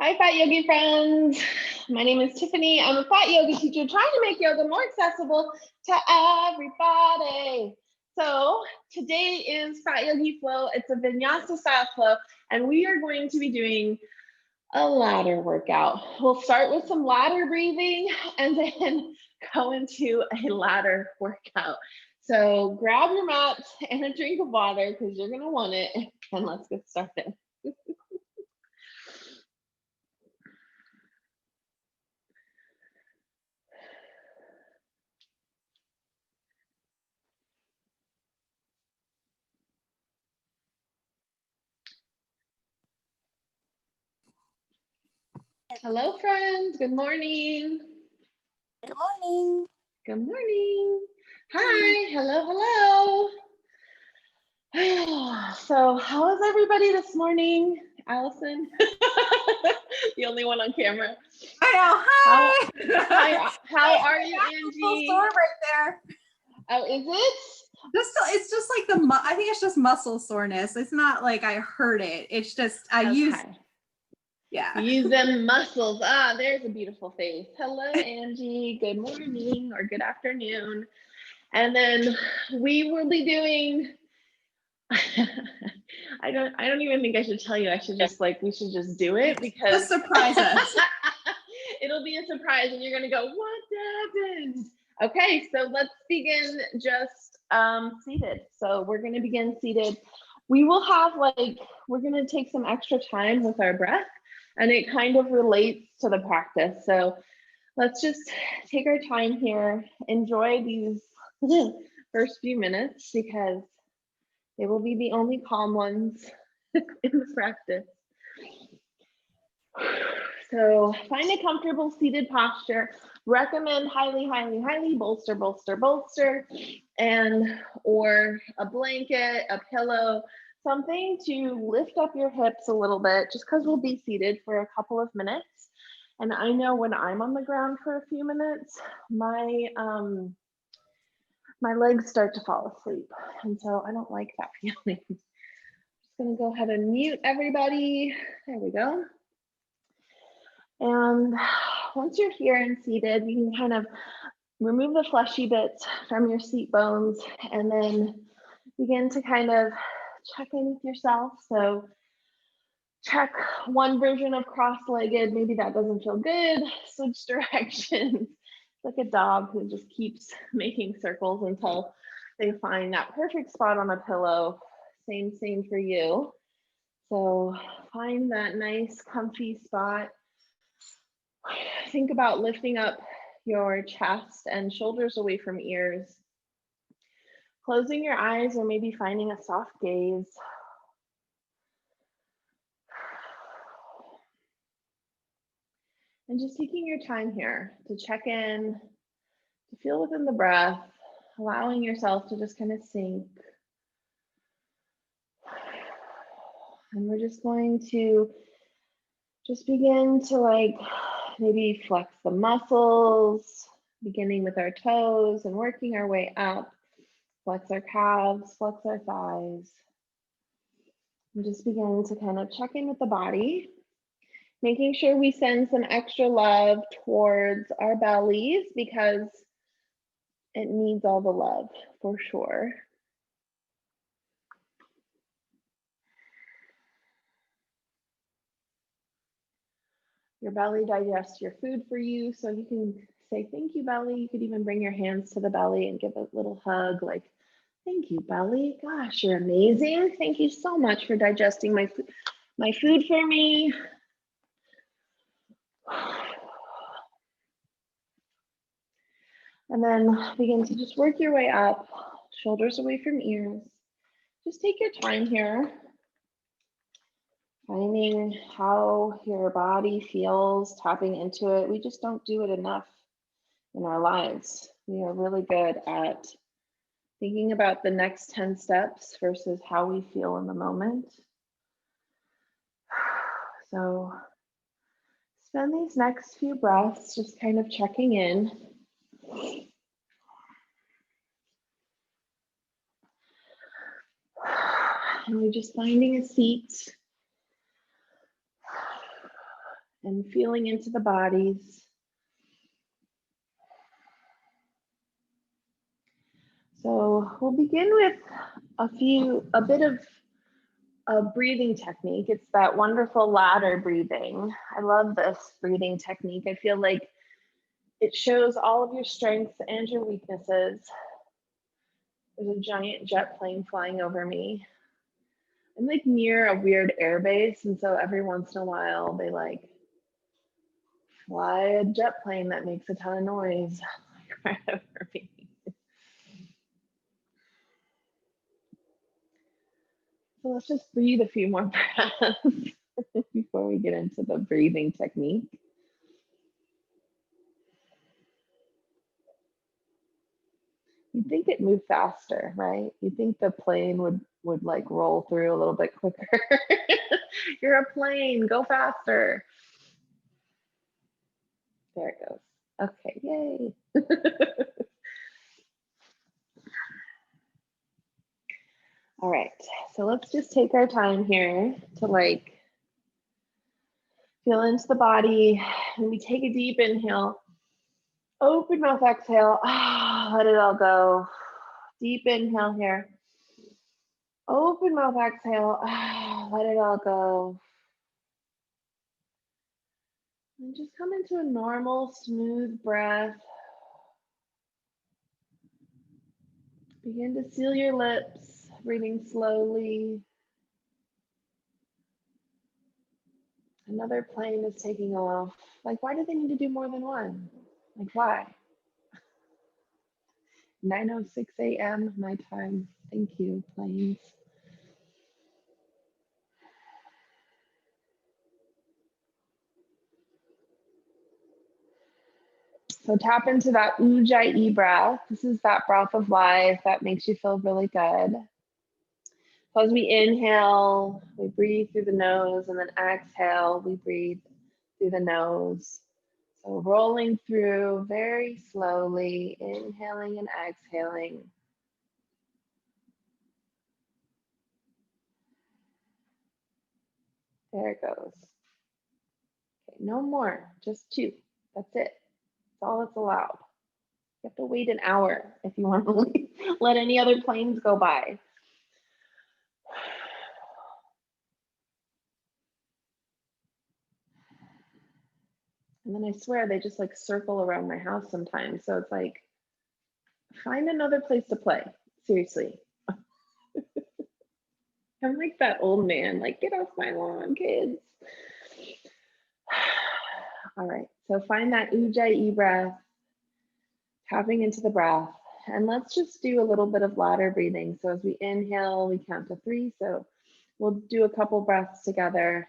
Hi, Fat Yogi friends. My name is Tiffany. I'm a Fat Yogi teacher trying to make yoga more accessible to everybody. So today is Fat Yogi Flow. It's a vinyasa style flow, and we are going to be doing a ladder workout. We'll start with some ladder breathing and then go into a ladder workout. So grab your mats and a drink of water because you're going to want it, and let's get started. Hello, friends. Good morning. Good morning. Good morning. Hi. Hello. So, how is everybody this morning? Allison, the only one on camera. I know. Hi. How are you, Angie? Sore right there. Oh, is it? It's just like I think it's just muscle soreness. It's not like I hurt it. It's just You use them muscles. Ah, there's a beautiful face. Hello, Angie. Good morning or good afternoon. And then we will be doing. I don't even think I should tell you. We should just do it because just surprise us. It'll be a surprise and you're gonna go, what happened? Okay, so let's begin just seated. So we're gonna begin seated. We will have we're gonna take some extra time with our breath, and it kind of relates to the practice. So let's just take our time here, enjoy these first few minutes because they will be the only calm ones in the practice. So find a comfortable seated posture. Recommend highly bolster, and or a blanket, a pillow, something to lift up your hips a little bit, just because we'll be seated for a couple of minutes. And I know when I'm on the ground for a few minutes, my legs start to fall asleep. And so I don't like that feeling. I'm just gonna go ahead and mute everybody. There we go. And once you're here and seated, you can kind of remove the fleshy bits from your seat bones and then begin to kind of check in with yourself. So check one version of cross-legged. Maybe that doesn't feel good. Switch directions. Like a dog who just keeps making circles until they find that perfect spot on the pillow. Same for you. So find that nice comfy spot. Think about lifting up your chest and shoulders away from ears. Closing your eyes or maybe finding a soft gaze. And just taking your time here to check in, to feel within the breath, allowing yourself to just kind of sink. And we're just going to just begin to maybe flex the muscles, beginning with our toes and working our way up. Flex our calves, flex our thighs. And just begin to kind of check in with the body, making sure we send some extra love towards our bellies because it needs all the love for sure. Your belly digests your food for you, so you can say, thank you, belly. You could even bring your hands to the belly and give a little hug, like, thank you, belly. Gosh, you're amazing. Thank you so much for digesting my food for me. And then begin to just work your way up, shoulders away from ears. Just take your time here, finding how your body feels, tapping into it. We just don't do it enough in our lives. We are really good at thinking about the next 10 steps versus how we feel in the moment. So spend these next few breaths just kind of checking in. And we're just finding a seat. and feeling into the bodies. So we'll begin with a bit of a breathing technique. It's that wonderful ladder breathing. I love this breathing technique. I feel like it shows all of your strengths and your weaknesses. There's a giant jet plane flying over me. I'm like near a weird air base, and so every once in a while they like fly a jet plane that makes a ton of noise right over me. So let's just breathe a few more breaths before we get into the breathing technique. You'd think it moved faster, right? You'd think the plane would like roll through a little bit quicker. You're a plane, go faster. There it goes. Okay, yay. All right, so let's just take our time here to like feel into the body. And we take a deep inhale, open mouth exhale, let it all go. Deep inhale here. Open mouth exhale, let it all go. And just come into a normal, smooth breath. Begin to seal your lips, breathing slowly. Another plane is taking off. Like, why do they need to do more than one? Like, why? 9:06 a.m. my time. Thank you, planes. So tap into that ujjayi breath. This is that breath of life that makes you feel really good. So as we inhale, we breathe through the nose, and then exhale, we breathe through the nose. So rolling through very slowly, inhaling and exhaling. There it goes. Okay, no more, just 2. That's it. That's all that's allowed. You have to wait an hour if you want to let any other planes go by. And then I swear they just like circle around my house sometimes. So it's like, find another place to play. Seriously. I'm like that old man, like, get off my lawn, kids. All right, so find that ujjayi breath, tapping into the breath. And let's just do a little bit of ladder breathing. So as we inhale, we count to 3. So we'll do a couple breaths together.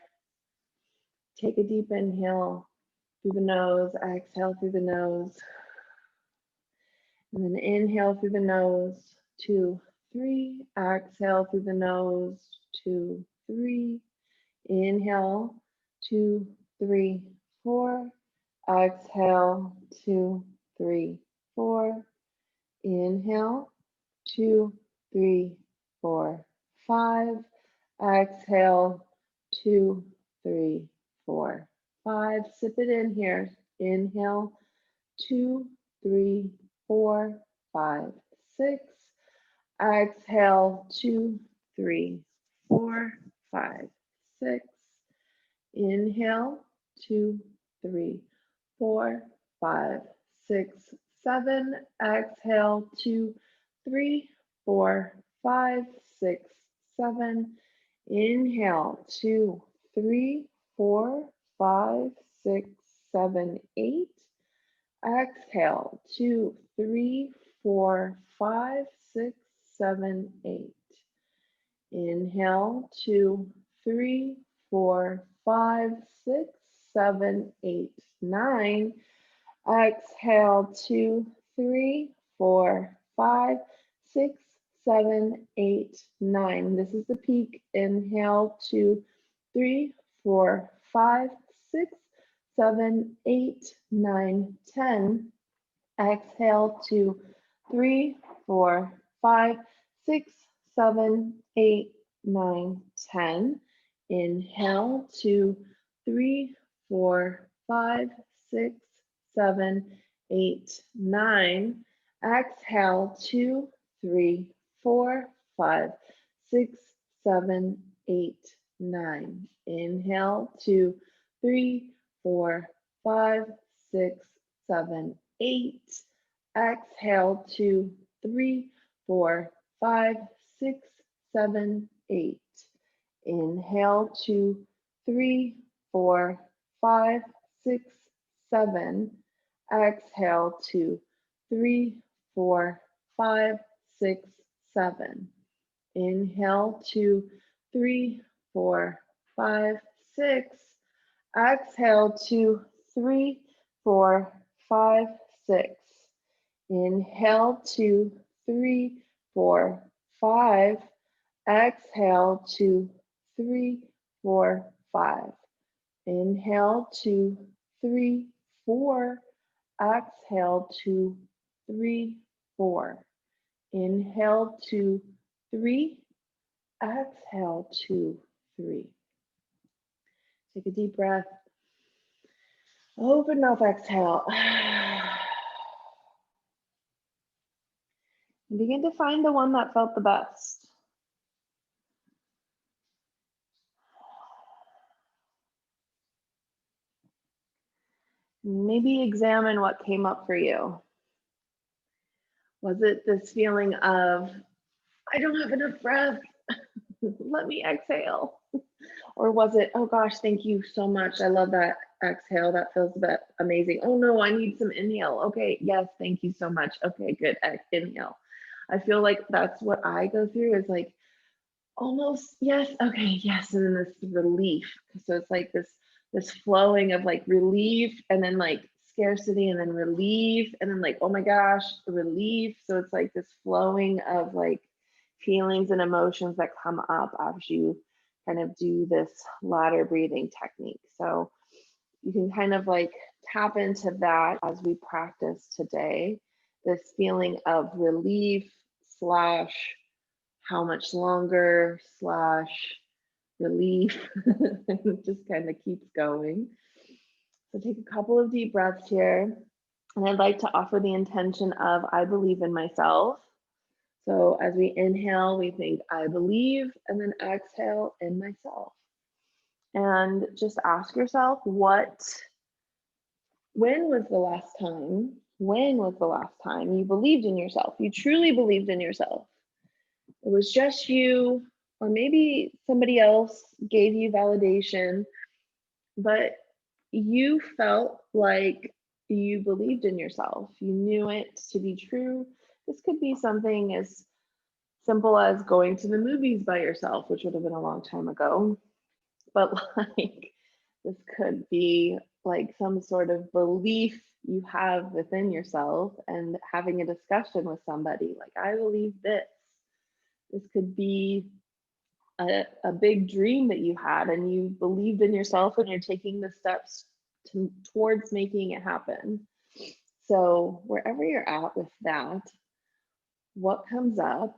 Take a deep inhale through the nose, exhale through the nose. And then inhale through the nose, 2, 3. Exhale through the nose, 2, 3. Inhale, 2, 3, 4. Exhale, 2, 3, 4. Inhale, 2, 3, 4, 5. Exhale, 2, 3, 4, 5. Sip it in here. Inhale, 2, 3, 4, 5, 6. Exhale, 2, 3, 4, 5, 6. Inhale, 2, 3, 4, 5, 6, 7. Exhale, 2, 3, 4, 5, 6, 7. Inhale, 2, 3, 4, 5, 6, 7, 8. Exhale, 2, 3, 4, 5, 6, 7, 8. Inhale, 2, 3, 4, 5, 6, 7, 8, 9. Exhale, 2, 3, 4, 5, 6, 7, 8, 9. This is the peak. Inhale, 2, 3, 4, 5, 6, 7, 8, 9, 10. Exhale, 2, 3, 4, 5, 6, 7, 8, 9, 10. Inhale, 2, 3, 4, 5, 6, 7, 8, 9. Exhale, 2, 3, 4, 5, 6, 7, 8, 9. Inhale, 2, 3, 4, 5, 6, 7, 8. Exhale, 2, 3, 4, 5, 6, 7, 8. Inhale, 2, 3, 4, 5, 6, 7. Exhale, 2, 3, 4, 5, 6, 7. Inhale, 2, 3, 4, 5, 6. Exhale, 2, 3, 4, 5, 6. Inhale, 2, 3, 4, 5. Exhale, 2, 3, 4, 5. Inhale, 2, 3, 4. Exhale, 2, 3, 4. Inhale, 2, 3. Exhale, 2, 3. Take a deep breath. Open mouth, exhale. And begin to find the one that felt the best. Maybe examine what came up for you. Was it this feeling of, I don't have enough breath, let me exhale? Or was it, oh gosh, thank you so much, I love that exhale, that feels amazing. Oh no, I need some inhale. Okay, yes, thank you so much. Okay, good, inhale. I feel like that's what I go through, is like, almost, yes, okay, yes, and then this relief. So it's like this flowing of like relief, and then like scarcity, and then relief, and then like, oh my gosh, relief. So it's like this flowing of like feelings and emotions that come up as you kind of do this ladder breathing technique. So you can kind of like tap into that as we practice today, this feeling of relief slash how much longer slash relief. It just kind of keeps going. So take a couple of deep breaths here. And I'd like to offer the intention of, I believe in myself. So as we inhale, we think, I believe, and then exhale, in myself. And just ask yourself, when was the last time? When was the last time you believed in yourself? You truly believed in yourself. It was just you, or maybe somebody else gave you validation, but you felt like you believed in yourself. You knew it to be true. This could be something as simple as going to the movies by yourself, which would have been a long time ago. But like, this could be like some sort of belief you have within yourself, and having a discussion with somebody like, I believe this. This could be a big dream that you had, and you believed in yourself, and you're taking the steps towards making it happen. So wherever you're at with that, what comes up,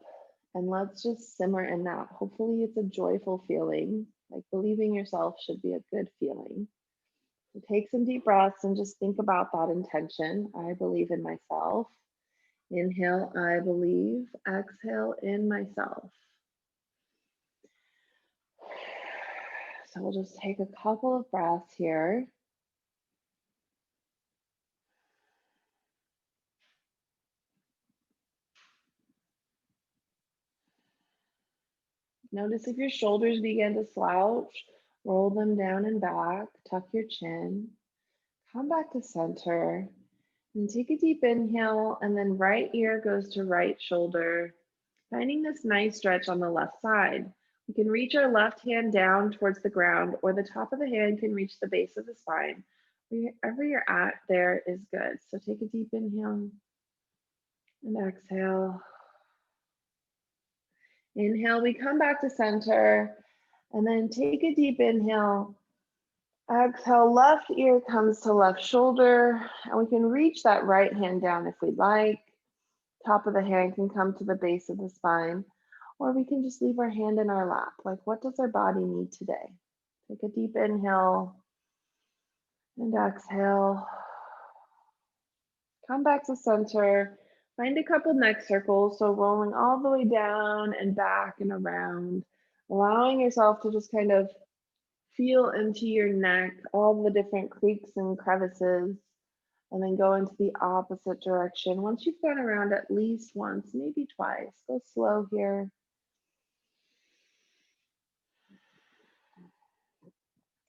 and let's just simmer in that. Hopefully it's a joyful feeling. Like, believing yourself should be a good feeling. So take some deep breaths and just think about that intention. I believe in myself. Inhale, I believe. Exhale, in myself. So we'll just take a couple of breaths here. Notice if your shoulders begin to slouch, roll them down and back, tuck your chin, come back to center, and take a deep inhale, and then right ear goes to right shoulder, finding this nice stretch on the left side. We can reach our left hand down towards the ground, or the top of the hand can reach the base of the spine. Wherever you're at, there is good. So take a deep inhale and exhale. Inhale, we come back to center, and then take a deep inhale. Exhale, left ear comes to left shoulder, and we can reach that right hand down if we'd like. Top of the hand can come to the base of the spine, or we can just leave our hand in our lap. Like, what does our body need today? Take a deep inhale And exhale. Come back to center. Find a couple neck circles. So rolling all the way down and back and around, allowing yourself to just kind of feel into your neck, all the different creaks and crevices, and then go into the opposite direction. Once you've gone around at least once, maybe twice, go slow here.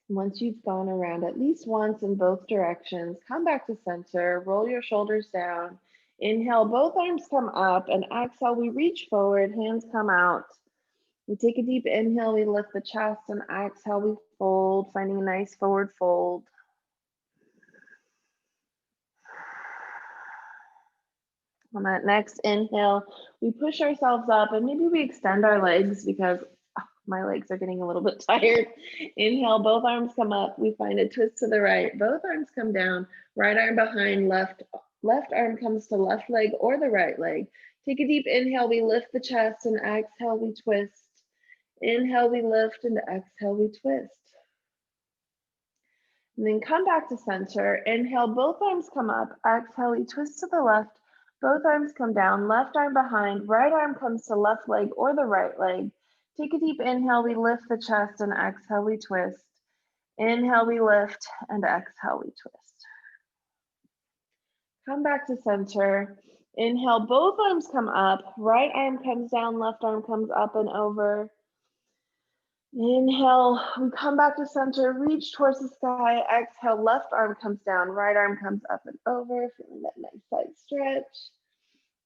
Once you've gone around at least once in both directions, come back to center, roll your shoulders down. Inhale, both arms come up, and exhale, we reach forward, hands come out. We take a deep inhale, we lift the chest, and exhale, we fold, finding a nice forward fold. On that next inhale, we push ourselves up, and maybe we extend our legs because my legs are getting a little bit tired. Inhale, both arms come up. We find a twist to the right. Both arms come down. Right arm behind, left arm comes to left leg or the right leg. Take a deep inhale. We lift the chest, and exhale, we twist. Inhale, we lift, and exhale, we twist. And then come back to center. Inhale, both arms come up. Exhale, we twist to the left. Both arms come down. Left arm behind. Right arm comes to left leg or the right leg. Take a deep inhale, we lift the chest, and exhale, we twist. Inhale, we lift, and exhale, we twist. Come back to center. Inhale, both arms come up. Right arm comes down, left arm comes up and over. Inhale, we come back to center, reach towards the sky. Exhale, left arm comes down, right arm comes up and over, feeling that nice side stretch.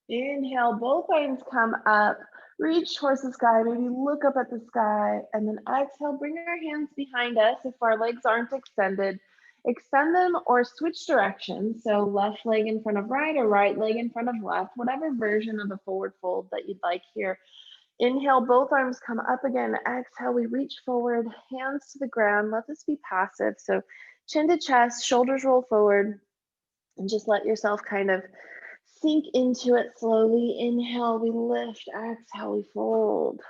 Inhale, both arms come up, reach towards the sky, maybe look up at the sky, and then exhale, bring our hands behind us if our legs aren't extended. Extend them or switch directions. So left leg in front of right or right leg in front of left, whatever version of the forward fold that you'd like here. Inhale, both arms come up again. Exhale, we reach forward, hands to the ground. Let this be passive. So chin to chest, shoulders roll forward, and just let yourself kind of sink into it slowly. Inhale, we lift. Exhale, we fold.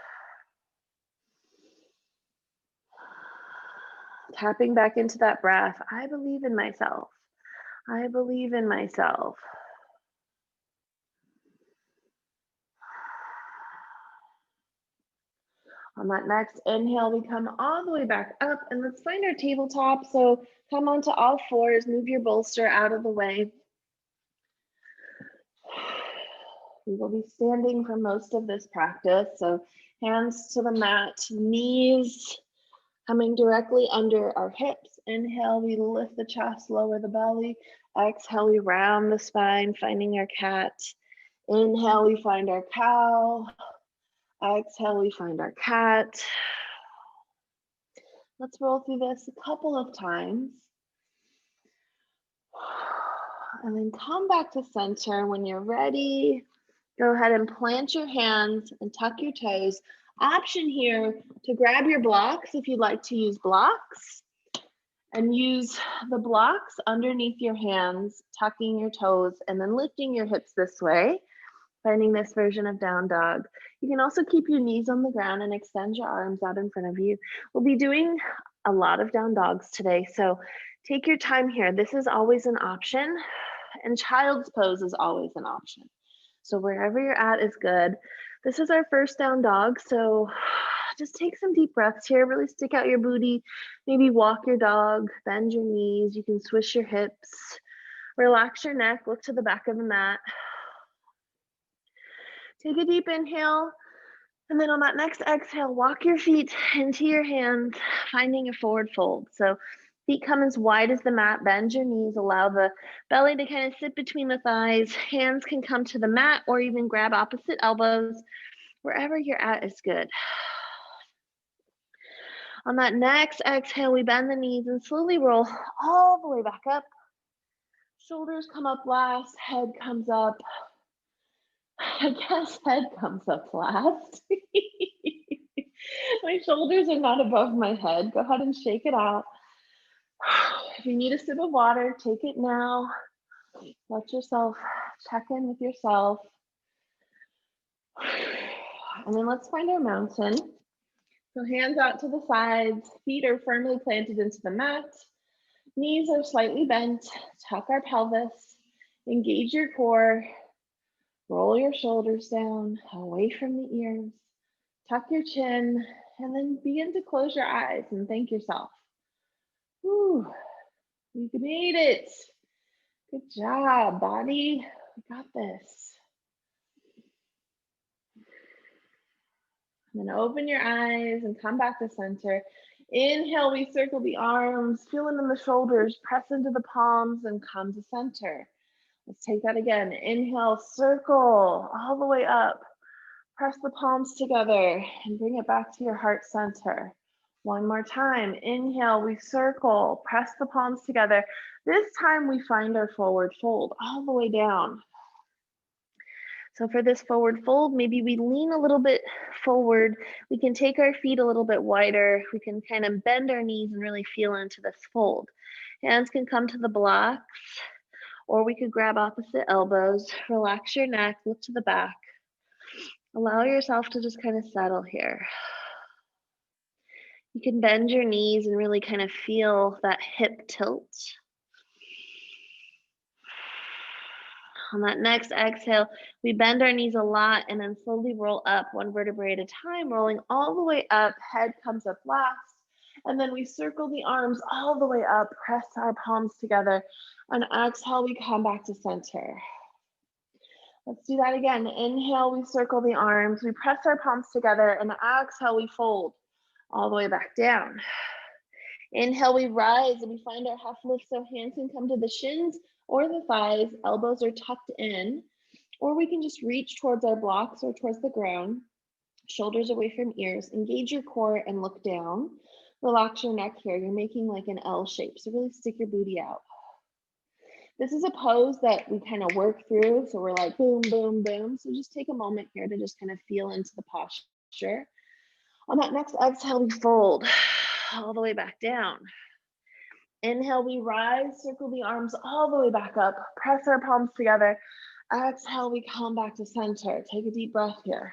Tapping back into that breath. I believe in myself. I believe in myself. On that next inhale, we come all the way back up, and let's find our tabletop. So come onto all fours, move your bolster out of the way. We will be standing for most of this practice. So hands to the mat, knees coming directly under our hips. Inhale, we lift the chest, lower the belly. Exhale, we round the spine, finding our cat. Inhale, we find our cow. Exhale, we find our cat. Let's roll through this a couple of times. And then come back to center. When you're ready, go ahead and plant your hands and tuck your toes. Option here to grab your blocks if you'd like to use blocks, and use the blocks underneath your hands, tucking your toes, and then lifting your hips this way, finding this version of down dog. You can also keep your knees on the ground and extend your arms out in front of you. We'll be doing a lot of down dogs today, so take your time here. This is always an option, and child's pose is always an option. So wherever you're at is good. This is our first down dog, so just take some deep breaths here. Really stick out your booty. Maybe walk your dog, bend your knees. You can swish your hips. Relax your neck, look to the back of the mat. Take a deep inhale, and then on that next exhale, walk your feet into your hands, finding a forward fold. So feet come as wide as the mat, bend your knees, allow the belly to kind of sit between the thighs. Hands can come to the mat or even grab opposite elbows. Wherever you're at is good. On that next exhale, we bend the knees and slowly roll all the way back up. Shoulders come up last, head comes up. I guess head comes up last. My shoulders are not above my head. Go ahead and shake it out. If you need a sip of water, take it now. Let yourself check in with yourself. And then let's find our mountain. So hands out to the sides, feet are firmly planted into the mat. Knees are slightly bent. Tuck our pelvis. Engage your core. Roll your shoulders down, away from the ears. Tuck your chin, and then begin to close your eyes and thank yourself. Whew, we made it. Good job, body. We got this. And then open your eyes and come back to center. Inhale, we circle the arms, feel in the shoulders, press into the palms, and come to center. Let's take that again. Inhale, circle all the way up. Press the palms together and bring it back to your heart center. One more time. Inhale, we circle, press the palms together. This time we find our forward fold all the way down. So for this forward fold, maybe we lean a little bit forward. We can take our feet a little bit wider. We can kind of bend our knees and really feel into this fold. Hands can come to the blocks, or we could grab opposite elbows. Relax your neck, look to the back. Allow yourself to just kind of settle here. You can bend your knees and really kind of feel that hip tilt. On that next exhale, we bend our knees a lot and then slowly roll up one vertebrae at a time, rolling all the way up. Head comes up last. And then we circle the arms all the way up, press our palms together. On exhale, we come back to center. Let's do that again. Inhale, we circle the arms. We press our palms together, and exhale, we fold all the way back down. Inhale, we rise and we find our half lift, so hands can come to the shins or the thighs. Elbows are tucked in, or we can just reach towards our blocks or towards the ground. Shoulders away from ears. Engage your core and look down. Relax your neck here. You're making like an L shape, so really stick your booty out. This is a pose that we kind of work through. So we're like boom, boom, boom. So just take a moment here to just kind of feel into the posture. On that next exhale, we fold all the way back down. Inhale, we rise, circle the arms all the way back up, press our palms together. Exhale, we come back to center. Take a deep breath here.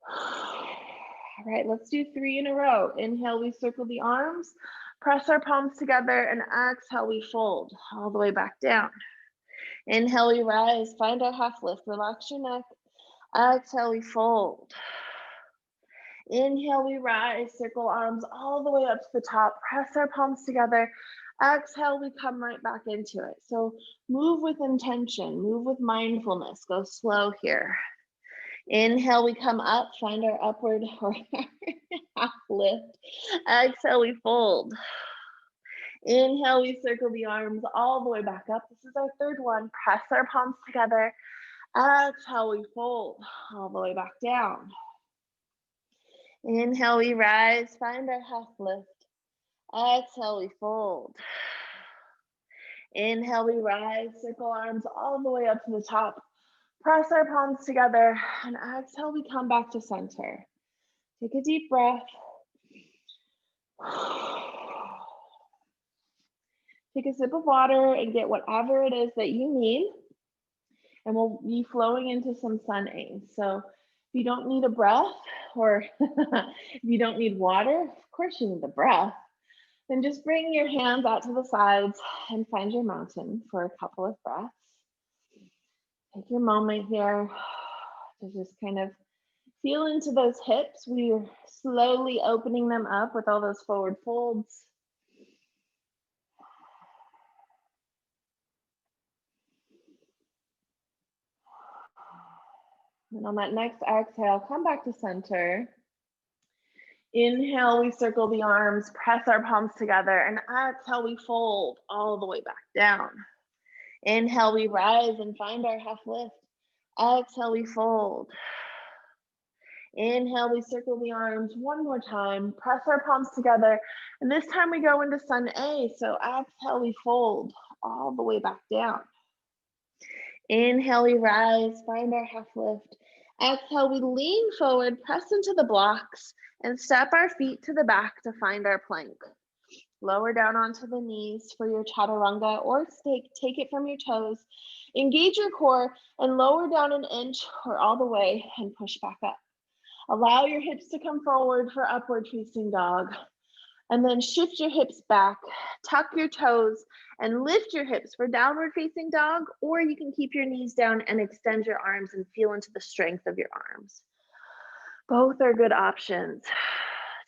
All right, let's do 3 in a row. Inhale, we circle the arms. Press our palms together, and exhale, we fold all the way back down. Inhale, we rise, find our half lift, relax your neck. Exhale, we fold. Inhale, we rise, circle arms all the way up to the top, press our palms together. Exhale, we come right back into it. So move with intention, move with mindfulness, go slow here. Inhale, we come up, find our upward or half lift. Exhale, we fold. Inhale, we circle the arms all the way back up. This is our third one. Press our palms together. Exhale, we fold all the way back down. Inhale, we rise, find our half lift. Exhale, we fold. Inhale, we rise, circle arms all the way up to the top. Press our palms together, and exhale, we come back to center. Take a deep breath. Take a sip of water and get whatever it is that you need. And we'll be flowing into some sun A. So if you don't need a breath, or if you don't need water, of course you need the breath, then just bring your hands out to the sides and find your mountain for a couple of breaths. Take your moment here to just kind of feel into those hips. We're slowly opening them up with all those forward folds. And on that next exhale, come back to center. Inhale, we circle the arms, press our palms together, and exhale, we fold all the way back down. Inhale, we rise and find our half lift. Exhale, we fold. Inhale, we circle the arms one more time, press our palms together, and this time we go into sun A. So exhale, we fold all the way back down. Inhale, we rise, find our half lift. Exhale, we lean forward, press into the blocks, and step our feet to the back to find our plank. Lower down onto the knees for your chaturanga, or take it from your toes. Engage your core and lower down an inch or all the way and push back up. Allow your hips to come forward for upward facing dog. And then shift your hips back, tuck your toes, and lift your hips for downward facing dog, or you can keep your knees down and extend your arms and feel into the strength of your arms. Both are good options.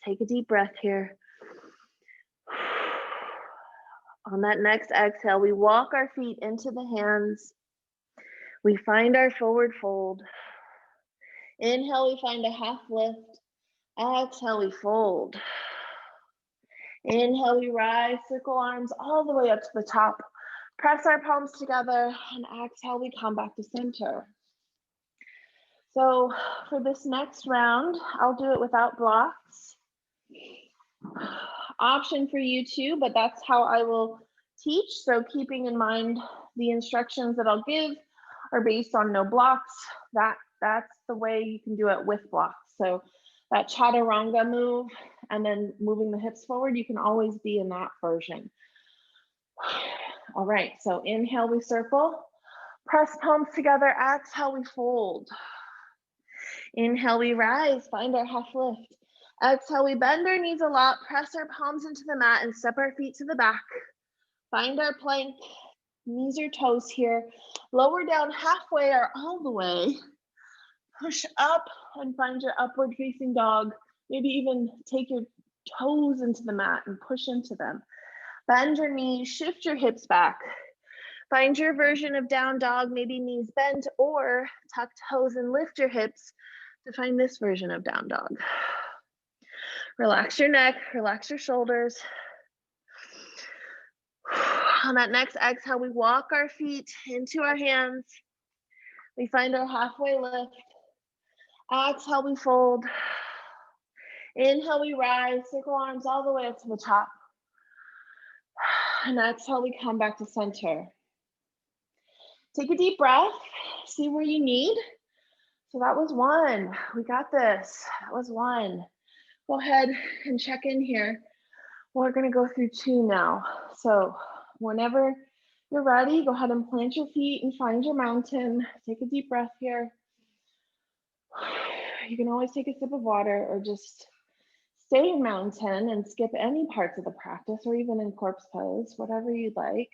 Take a deep breath here. On that next exhale, we walk our feet into the hands. We find our forward fold. Inhale, we find a half lift. Exhale, we fold. Inhale, we rise, circle arms all the way up to the top. Press our palms together, and exhale, we come back to center. So for this next round, I'll do it without blocks. Option for you too, but that's how I will teach. So keeping in mind the instructions that I'll give are based on no blocks. That's the way you can do it with blocks. So that chaturanga move and then moving the hips forward, you can always be in that version. All right, so inhale, we circle. Press palms together, exhale, we fold. Inhale, we rise, find our half lift. Exhale, we bend our knees a lot, press our palms into the mat and step our feet to the back. Find our plank, knees or toes here. Lower down halfway or all the way. Push up and find your upward facing dog. Maybe even take your toes into the mat and push into them. Bend your knees, shift your hips back. Find your version of down dog, maybe knees bent, or tuck toes and lift your hips to find this version of down dog. Relax your neck, relax your shoulders. On that next exhale, we walk our feet into our hands. We find our halfway lift. Exhale, we fold. Inhale, we rise, circle arms all the way up to the top. And exhale, we come back to center. Take a deep breath, see where you need. So that was one. We got this. That was one. Go ahead and check in here. We're going to go through two now. So whenever you're ready, go ahead and plant your feet and find your mountain. Take a deep breath here. You can always take a sip of water or just stay in mountain and skip any parts of the practice or even in corpse pose, whatever you'd like.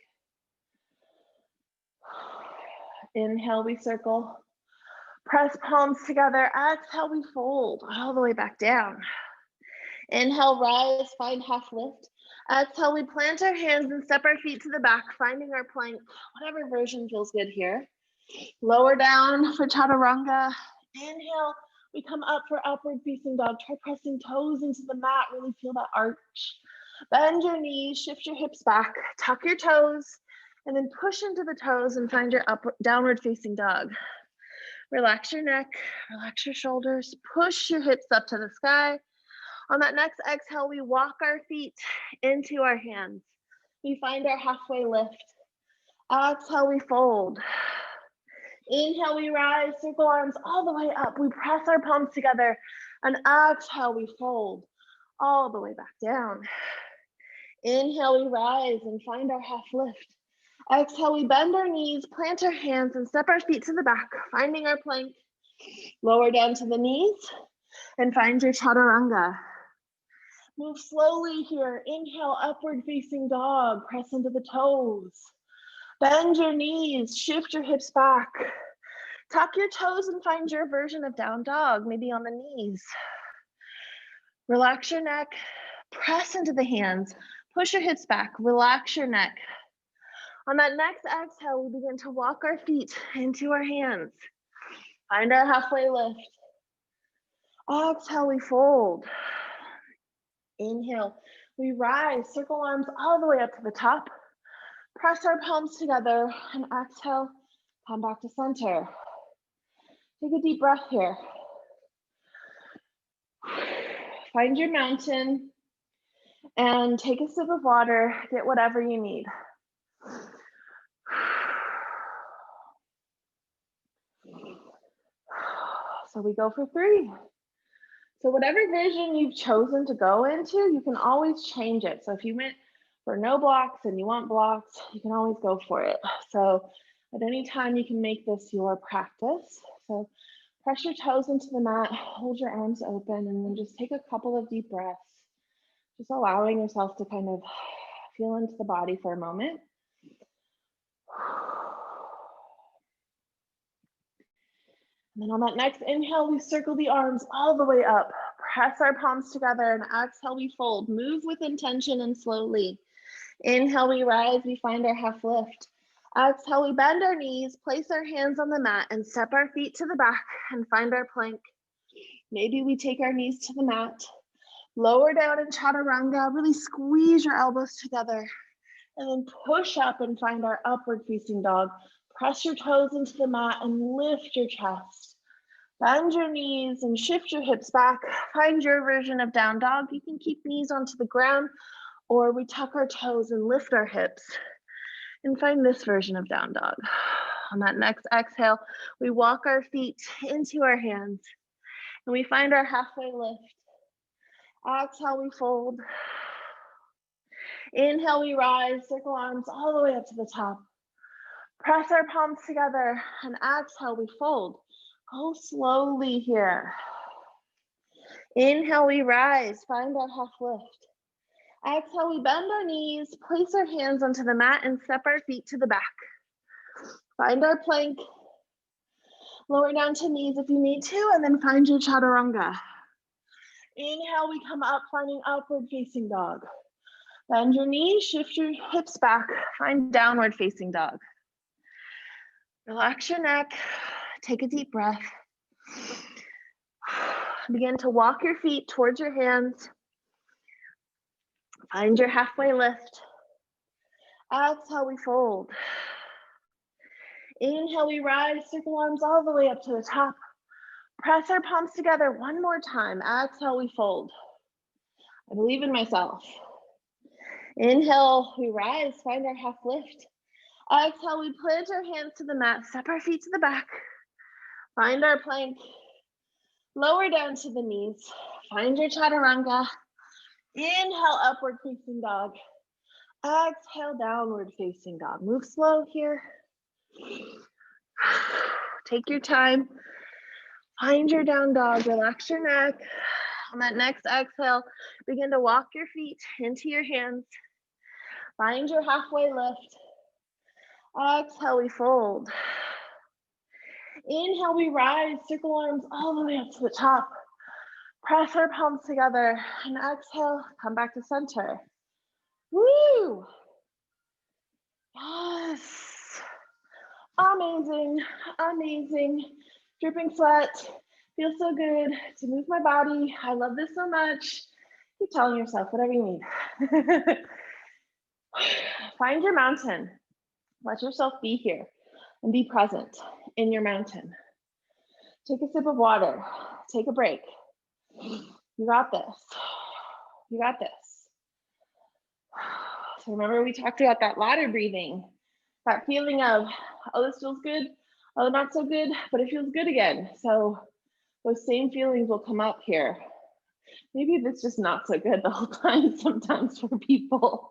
Inhale, we circle. Press palms together. Exhale, we fold all the way back down. Inhale, rise, find half lift. Exhale, we plant our hands and step our feet to the back, finding our plank, whatever version feels good here. Lower down for chaturanga. Inhale, we come up for upward facing dog. Try pressing toes into the mat, really feel that arch. Bend your knees, shift your hips back, tuck your toes, and then push into the toes and find your downward facing dog. Relax your neck, relax your shoulders, push your hips up to the sky. On that next exhale, we walk our feet into our hands. We find our halfway lift. Exhale, we fold. Inhale, we rise, circle arms all the way up. We press our palms together, and exhale, we fold all the way back down. Inhale, we rise and find our half lift. Exhale, we bend our knees, plant our hands, and step our feet to the back, finding our plank. Lower down to the knees and find your chaturanga. Move slowly here. Inhale, upward facing dog. Press into the toes. Bend your knees, shift your hips back. Tuck your toes and find your version of down dog, maybe on the knees. Relax your neck, press into the hands, push your hips back, relax your neck. On that next exhale, we begin to walk our feet into our hands. Find our halfway lift. Exhale, we fold. Inhale, we rise, circle arms all the way up to the top. Press our palms together and exhale, come back to center. Take a deep breath here. Find your mountain and take a sip of water, get whatever you need. So we go for three. So whatever version you've chosen to go into, you can always change it. So if you went for no blocks and you want blocks, you can always go for it. So at any time you can make this your practice. So press your toes into the mat, hold your arms open, and then just take a couple of deep breaths. Just allowing yourself to kind of feel into the body for a moment. And then on that next inhale, we circle the arms all the way up. Press our palms together, and exhale, we fold. Move with intention and slowly. Inhale, we rise, we find our half lift. Exhale, we bend our knees, place our hands on the mat, and step our feet to the back and find our plank. Maybe we take our knees to the mat. Lower down in chaturanga, really squeeze your elbows together. And then push up and find our upward facing dog. Press your toes into the mat and lift your chest. Bend your knees and shift your hips back. Find your version of down dog. You can keep knees onto the ground, or we tuck our toes and lift our hips. And find this version of down dog. On that next exhale, we walk our feet into our hands and we find our halfway lift. Exhale, we fold. Inhale, we rise, circle arms all the way up to the top. Press our palms together and exhale, we fold. Go slowly here. Inhale, we rise, find our half lift. Exhale, we bend our knees, place our hands onto the mat and step our feet to the back. Find our plank. Lower down to knees if you need to, and then find your chaturanga. Inhale, we come up, finding upward facing dog. Bend your knees, shift your hips back, find downward facing dog. Relax your neck, take a deep breath. Begin to walk your feet towards your hands. Find your halfway lift. Exhale, we fold. Inhale, we rise, circle arms all the way up to the top. Press our palms together one more time. Exhale, we fold. I believe in myself. Inhale, we rise, find our half lift. Exhale, we plant our hands to the mat, step our feet to the back. Find our plank. Lower down to the knees. Find your chaturanga. Inhale, upward facing dog. Exhale, downward facing dog. Move slow here. Take your time. Find your down dog. Relax your neck. On that next exhale, begin to walk your feet into your hands. Find your halfway lift. Exhale, we fold. Inhale, we rise, circle arms all the way up to the top. Press our palms together and exhale, come back to center. Woo! Yes. Amazing, amazing. Dripping sweat. Feels so good to move my body. I love this so much. Keep telling yourself whatever you need. Find your mountain. Let yourself be here and be present in your mountain. Take a sip of water. Take a break. You got this. You got this. So remember we talked about that ladder breathing, that feeling of, oh, this feels good, oh, not so good, but it feels good again. So those same feelings will come up here. Maybe it's just not so good the whole time sometimes for people.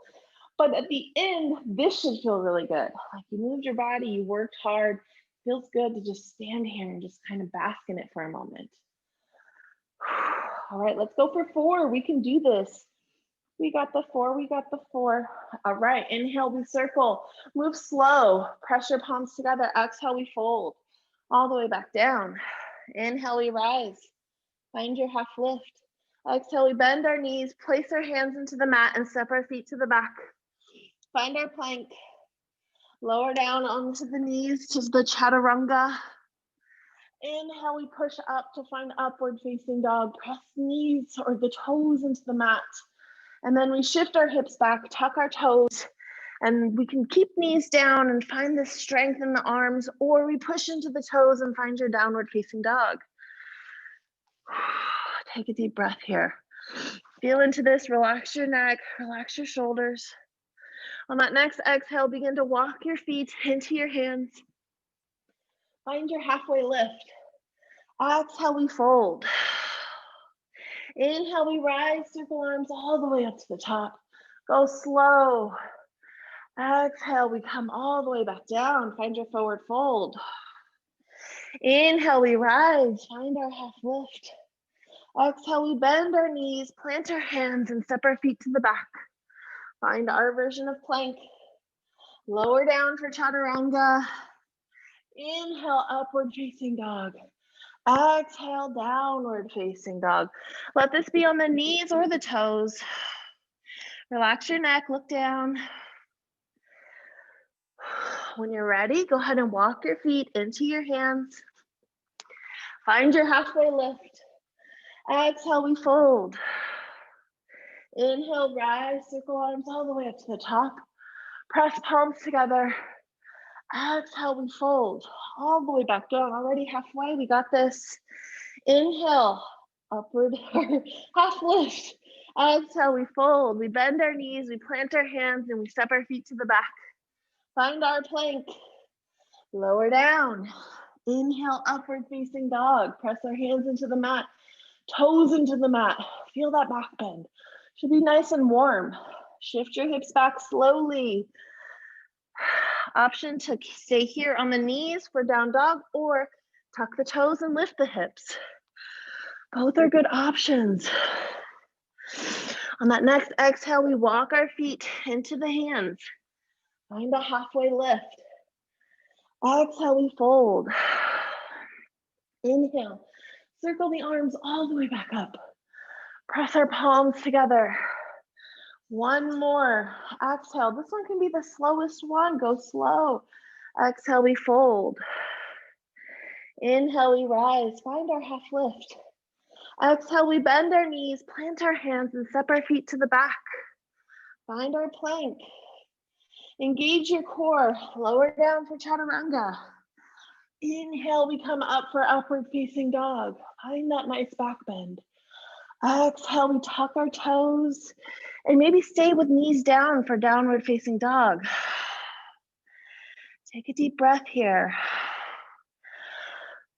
But at the end, this should feel really good. Like you moved your body, you worked hard. It feels good to just stand here and just kind of bask in it for a moment. All right, let's go for 4. We can do this. We got the 4, we got the 4. All right, inhale, we circle. Move slow, press your palms together. Exhale, we fold all the way back down. Inhale, we rise. Find your half lift. Exhale, we bend our knees, place our hands into the mat and step our feet to the back. Find our plank. Lower down onto the knees to the chaturanga. Inhale, we push up to find upward facing dog. Press knees or the toes into the mat. And then we shift our hips back, tuck our toes, and we can keep knees down and find the strength in the arms, or we push into the toes and find your downward facing dog. Take a deep breath here. Feel into this, relax your neck, relax your shoulders. On that next exhale, begin to walk your feet into your hands. Find your halfway lift. Exhale, we fold. Inhale, we rise, circle arms all the way up to the top. Go slow. Exhale, we come all the way back down. Find your forward fold. Inhale, we rise, find our half lift. Exhale, we bend our knees, plant our hands, and step our feet to the back. Find our version of plank. Lower down for chaturanga. Inhale, upward facing dog. Exhale, downward facing dog. Let this be on the knees or the toes. Relax your neck, look down. When you're ready, go ahead and walk your feet into your hands. Find your halfway lift. Exhale, we fold. Inhale, rise, circle arms all the way up to the top. Press palms together. Exhale, we fold all the way back down. Already halfway, we got this. Inhale, upward, half lift. Exhale, we fold. We bend our knees, we plant our hands, and we step our feet to the back. Find our plank. Lower down. Inhale, upward facing dog. Press our hands into the mat, toes into the mat. Feel that back bend. Should be nice and warm. Shift your hips back slowly. Option to stay here on the knees for down dog or tuck the toes and lift the hips. Both are good options. On that next exhale, we walk our feet into the hands. Find a halfway lift. Exhale, we fold. Inhale, circle the arms all the way back up. Press our palms together. One more. Exhale. This one can be the slowest one. Go slow. Exhale, we fold. Inhale, we rise. Find our half lift. Exhale, we bend our knees, plant our hands, and step our feet to the back. Find our plank. Engage your core. Lower down for chaturanga. Inhale, we come up for upward facing dog. Find that nice back bend. Exhale, we tuck our toes and maybe stay with knees down for downward facing dog. Take a deep breath here.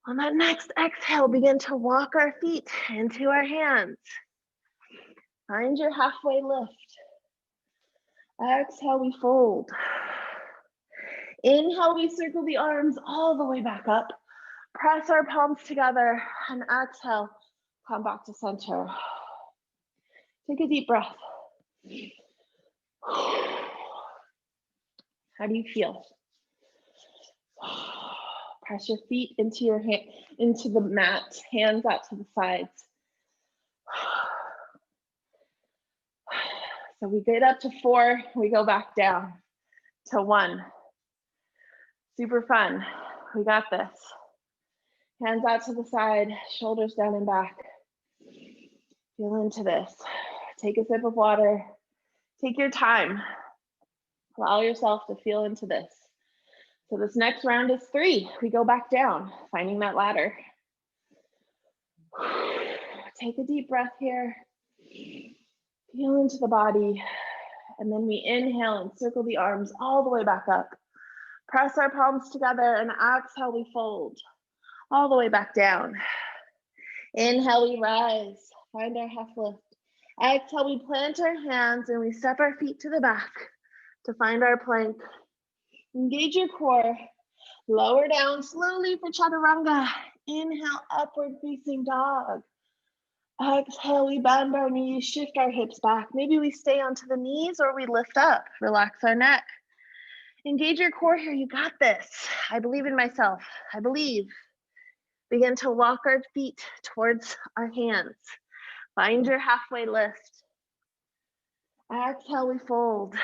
On that next exhale, begin to walk our feet into our hands. Find your halfway lift. Exhale, we fold. Inhale, we circle the arms all the way back up. Press our palms together and exhale, come back to center. Take a deep breath. How do you feel? Press your feet into your into the mat, hands out to the sides. So we get up to 4, we go back down to 1. Super fun. We got this. Hands out to the side, shoulders down and back. Feel into this. Take a sip of water. Take your time. Allow yourself to feel into this. So this next round is 3. We go back down, finding that ladder. Take a deep breath here. Feel into the body. And then we inhale and circle the arms all the way back up. Press our palms together and exhale, we fold all the way back down. Inhale, we rise. Find our half lift. Exhale, we plant our hands and we step our feet to the back to find our plank. Engage your core. Lower down slowly for chaturanga. Inhale, upward facing dog. Exhale, we bend our knees, shift our hips back. Maybe we stay onto the knees or we lift up. Relax our neck. Engage your core here. You got this. I believe in myself. I believe. Begin to walk our feet towards our hands. Find your halfway lift. Exhale, we fold.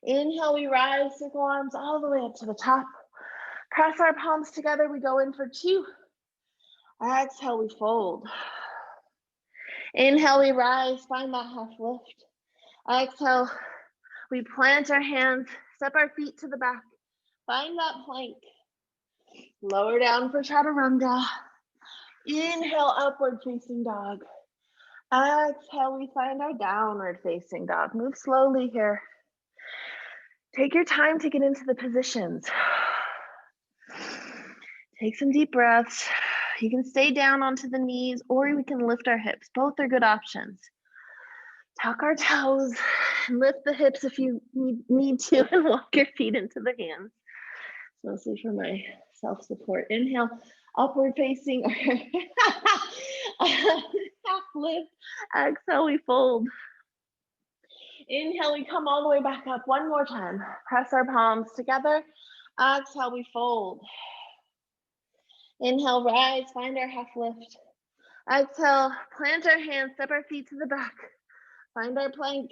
Inhale, we rise, circle arms all the way up to the top. Press our palms together, we go in for 2. Exhale, we fold. Inhale, we rise, find that half lift. Exhale, we plant our hands, step our feet to the back. Find that plank. Lower down for chaturanga. Inhale, upward facing dog. Exhale, we find our downward facing dog. Move slowly here. Take your time to get into the positions. Take some deep breaths. You can stay down onto the knees or we can lift our hips. Both are good options. Tuck our toes, lift the hips if you need to, and walk your feet into the hands. Mostly for my self-support. Inhale, upward facing. Half lift. Exhale, we fold. Inhale, we come all the way back up. One more time. Press our palms together. Exhale, we fold. Inhale, rise, find our half lift. Exhale, plant our hands, step our feet to the back. Find our plank.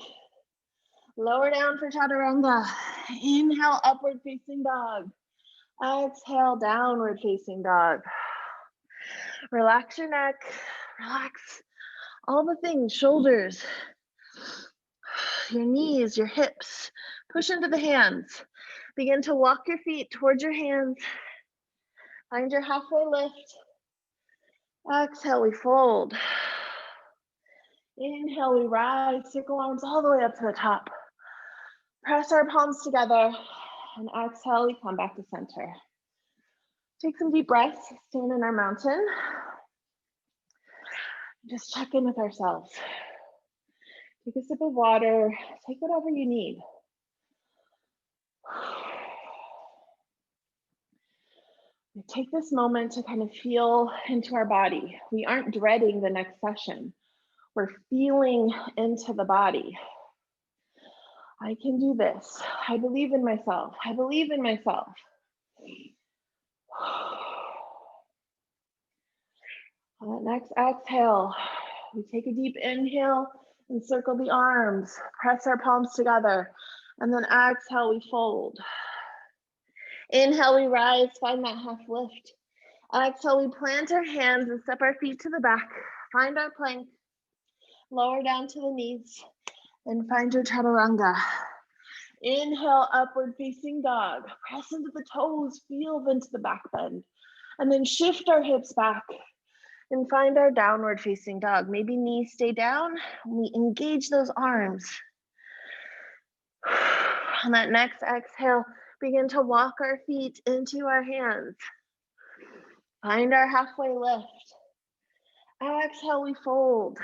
Lower down for chaturanga. Inhale, upward facing dog. Exhale, downward facing dog. Relax your neck. Relax all the things, shoulders, your knees, your hips. Push into the hands. Begin to walk your feet towards your hands. Find your halfway lift. Exhale, we fold. Inhale, we rise, circle arms all the way up to the top. Press our palms together, and exhale, we come back to center. Take some deep breaths, stand in our mountain. Just check in with ourselves. Take a sip of water, take whatever you need. Take this moment to kind of feel into our body. We aren't dreading the next session. We're feeling into the body. I can do this. I believe in myself. I believe in myself. On that next exhale, we take a deep inhale and circle the arms. Press our palms together. And then exhale, we fold. Inhale, we rise, find that half lift. Exhale, we plant our hands and step our feet to the back. Find our plank. Lower down to the knees and find your chaturanga. Inhale, upward facing dog. Press into the toes, feel into the back bend. And then shift our hips back and find our downward facing dog. Maybe knees stay down. We engage those arms. On that next exhale, begin to walk our feet into our hands. Find our halfway lift. Exhale, we fold.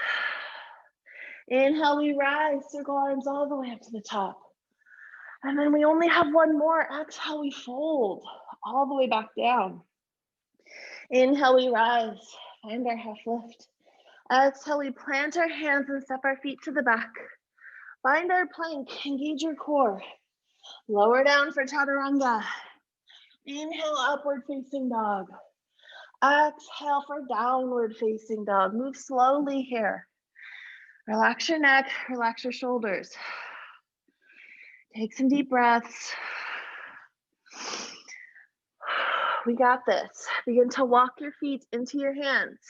Inhale, we rise, circle arms all the way up to the top. And then we only have one more. Exhale, we fold all the way back down. Inhale, we rise, find our half lift. Exhale, we plant our hands and step our feet to the back. Find our plank, engage your core. Lower down for chaturanga. Inhale, upward facing dog. Exhale for downward facing dog. Move slowly here. Relax your neck, relax your shoulders. Take some deep breaths. We got this. Begin to walk your feet into your hands.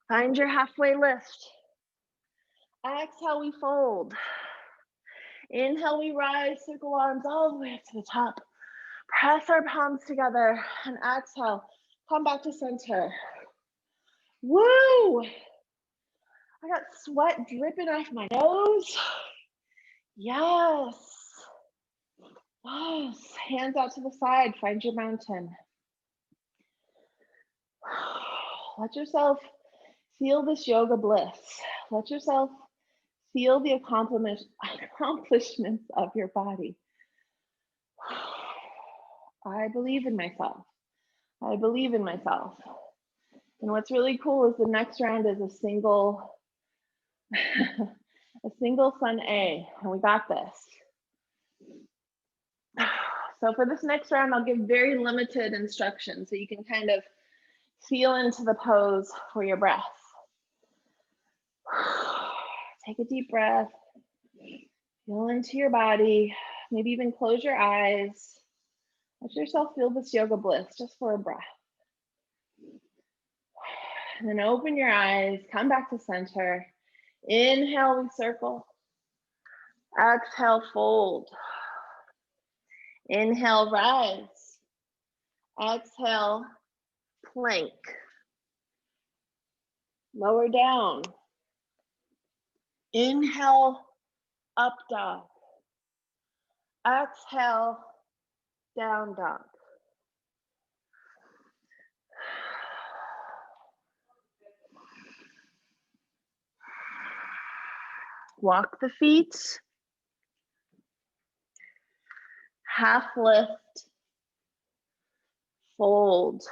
Find your halfway lift. Exhale, we fold. Inhale, we rise, circle arms all the way up to the top. Press our palms together and exhale. Come back to center. Woo! I got sweat dripping off my nose. Yes. Yes. Hands out to the side. Find your mountain. Let yourself feel this yoga bliss. Let yourself feel the accomplishments of your body. I believe in myself. I believe in myself. And what's really cool is the next round is a single sun A, and we got this. So for this next round, I'll give very limited instructions so you can kind of feel into the pose for your breath. Take a deep breath, feel into your body, maybe even close your eyes. Let yourself feel this yoga bliss just for a breath. And then open your eyes, come back to center. Inhale, we circle. Exhale, fold. Inhale, rise. Exhale, plank. Lower down. Inhale, up dog. Exhale, down dog. Walk the feet. Half lift. Fold.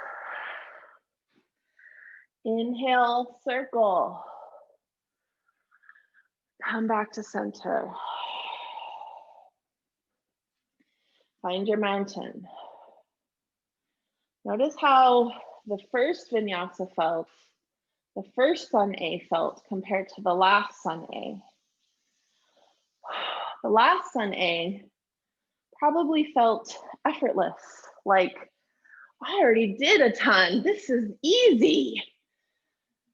Inhale, circle. Come back to center. Find your mountain. Notice how the first vinyasa felt, the first sun A felt compared to the last sun A. The last sun A probably felt effortless, like I already did a ton. This is easy.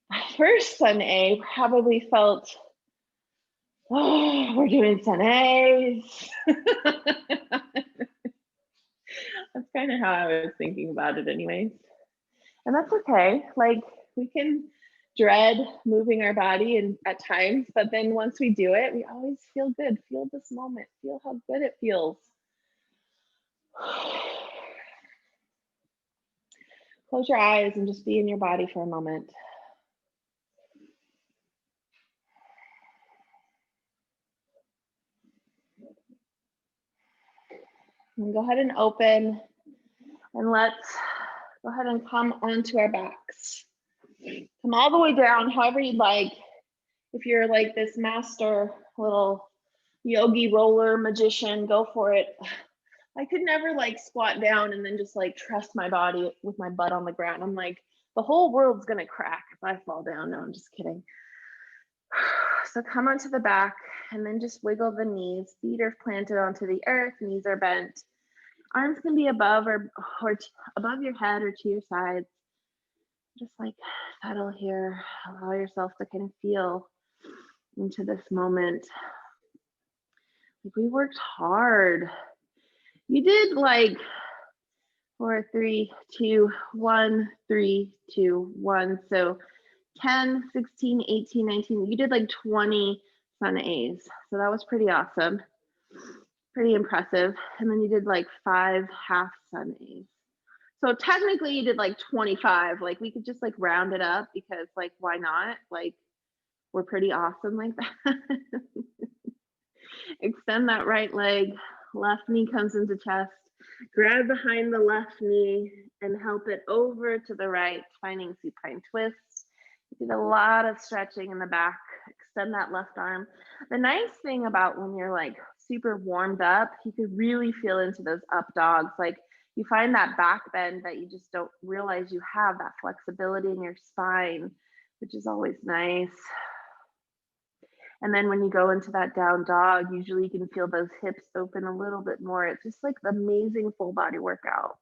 The first sun A probably felt, oh, we're doing sun A's. That's kind of how I was thinking about it anyways. And that's okay. Like we can dread moving our body and at times, but then once we do it, we always feel good. Feel this moment. Feel how good it feels. Close your eyes and just be in your body for a moment. And go ahead and open, and let's go ahead and come onto our backs. Come all the way down, however you'd like. If you're like this master little yogi roller magician, go for it. I could never like squat down and then just like trust my body with my butt on the ground. I'm like, the whole world's gonna crack if I fall down. No, I'm just kidding. So come onto the back and then just wiggle the knees. Feet are planted onto the earth, knees are bent. Arms can be above or above your head or to your sides. Just like settle here. Allow yourself to kind of feel into this moment. Like we worked hard. You did like 4, 3, 2, 1, 3, 2, 1. So 10, 16, 18, 19. You did like 20 sun A's. So that was pretty awesome. Pretty impressive. And then you did like 5 half sun A's. So technically you did like 25. Like we could just like round it up because like why not? Like we're pretty awesome like that. Extend that right leg. Left knee comes into chest. Grab behind the left knee and help it over to the right, finding supine twist. You did a lot of stretching in the back. Extend that left arm. The nice thing about when you're like super warmed up, you could really feel into those up dogs. Like you find that back bend that you just don't realize you have, that flexibility in your spine, which is always nice. And then when you go into that down dog, usually you can feel those hips open a little bit more. It's just like the amazing full body workout.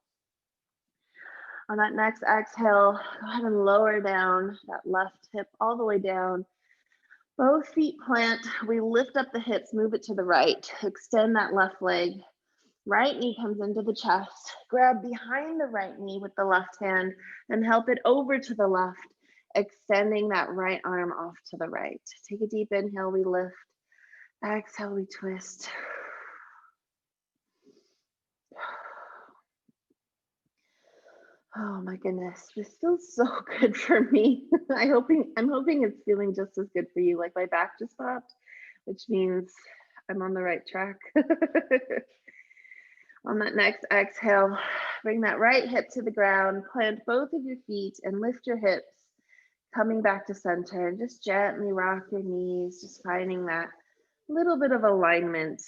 On that next exhale, go ahead and lower down that left hip all the way down. Both feet plant. We lift up the hips, move it to the right. Extend that left leg. Right knee comes into the chest. Grab behind the right knee with the left hand and help it over to the left, extending that right arm off to the right. Take a deep inhale, we lift. Exhale, we twist. Oh my goodness, this feels so good for me. I'm hoping it's feeling just as good for you. Like my back just popped, which means I'm on the right track. On that next exhale, bring that right hip to the ground, plant both of your feet and lift your hips, coming back to center, and just gently rock your knees, just finding that little bit of alignment.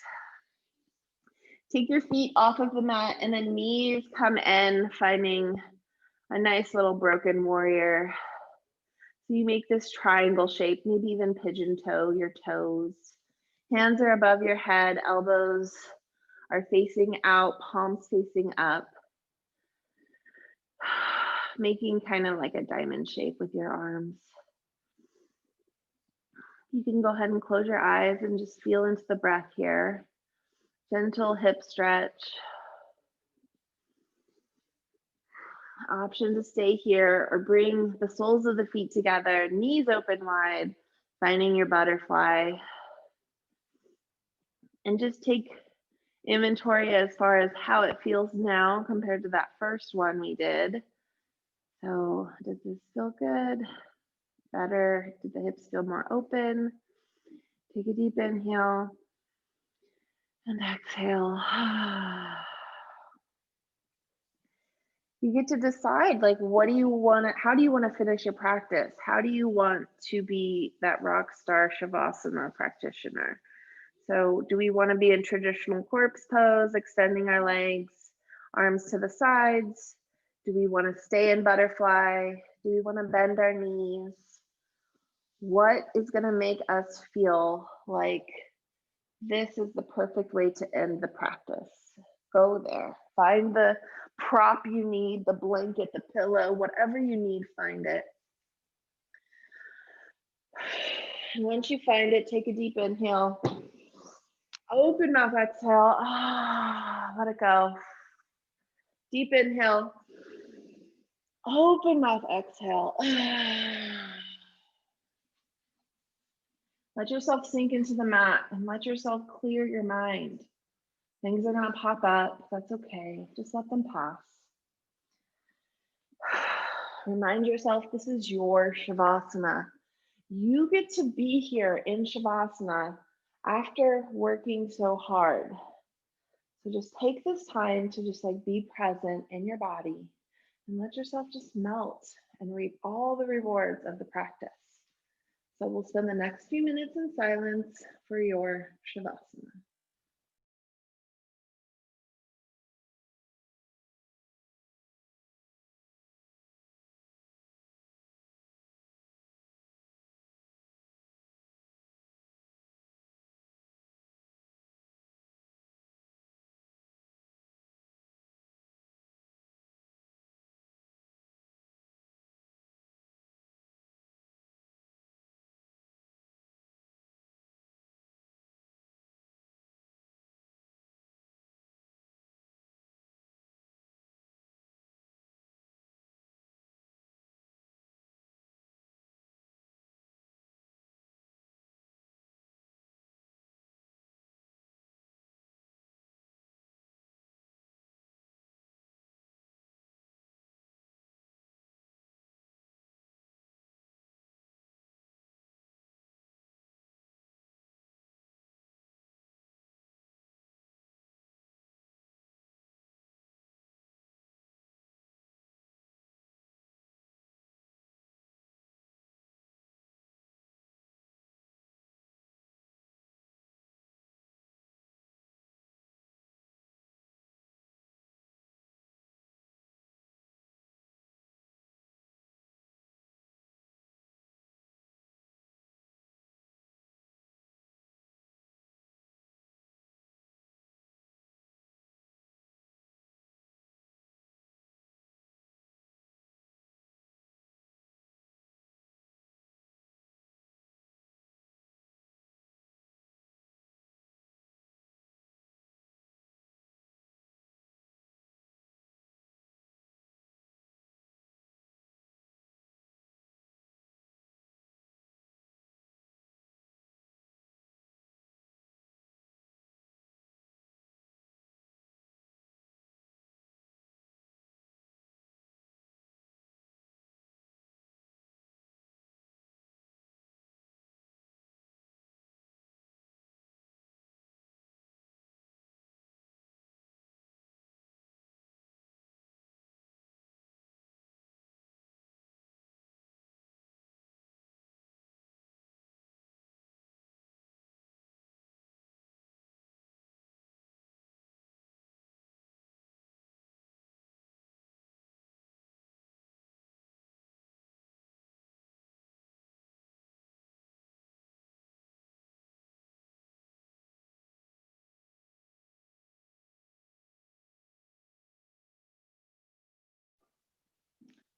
Take your feet off of the mat and then knees come in, finding a nice little broken warrior. So you make this triangle shape, maybe even pigeon toe your toes. Hands are above your head, elbows are facing out, palms facing up. Making kind of like a diamond shape with your arms. You can go ahead and close your eyes and just feel into the breath here. Gentle hip stretch. Option to stay here or bring the soles of the feet together, knees open wide, finding your butterfly. And just take inventory as far as how it feels now compared to that first one we did. So does this feel good? Better? Did the hips feel more open? Take a deep inhale and exhale. You get to decide, like, what do you want to, how do you want to finish your practice? How do you want to be that rock star Shavasana practitioner? So, do we want to be in traditional corpse pose, extending our legs, arms to the sides? Do we want to stay in butterfly? Do we want to bend our knees? What is going to make us feel like this is the perfect way to end the practice? Go there. Find the prop you need, the blanket, the pillow, whatever you need, find it. And once you find it, take a deep inhale. Open mouth, exhale. Let it go. Deep inhale. Open mouth, exhale. Let yourself sink into the mat and let yourself clear your mind. Things are going to pop up. That's okay. Just let them pass. Remind yourself this is your Shavasana. You get to be here in Shavasana after working so hard. So just take this time to just like be present in your body and let yourself just melt and reap all the rewards of the practice. So we'll spend the next few minutes in silence for your Shavasana.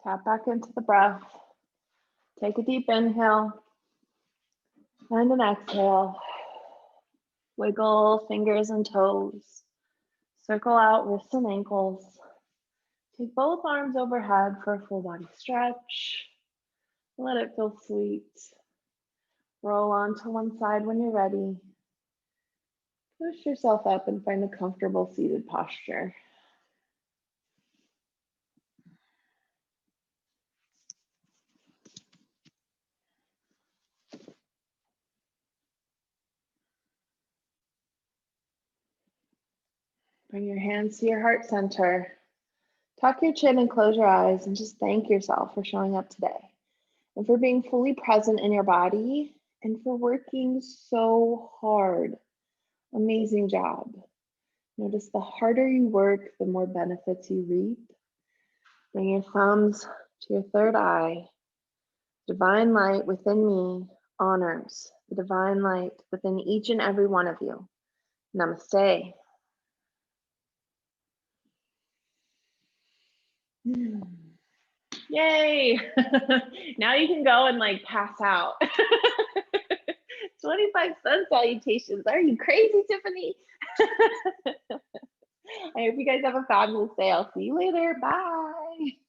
Tap back into the breath. Take a deep inhale and an exhale. Wiggle fingers and toes. Circle out wrists and ankles. Take both arms overhead for a full body stretch. Let it feel sweet. Roll onto one side when you're ready. Push yourself up and find a comfortable seated posture. Bring your hands to your heart center. Tuck your chin and close your eyes and just thank yourself for showing up today and for being fully present in your body and for working so hard. Amazing job. Notice the harder you work, the more benefits you reap. Bring your thumbs to your third eye. Divine light within me honors the divine light within each and every one of you. Namaste. Yay! Now you can go and like pass out. 25 sun salutations. Are you crazy, Tiffany? I hope you guys have a fabulous day. I'll see you later. Bye.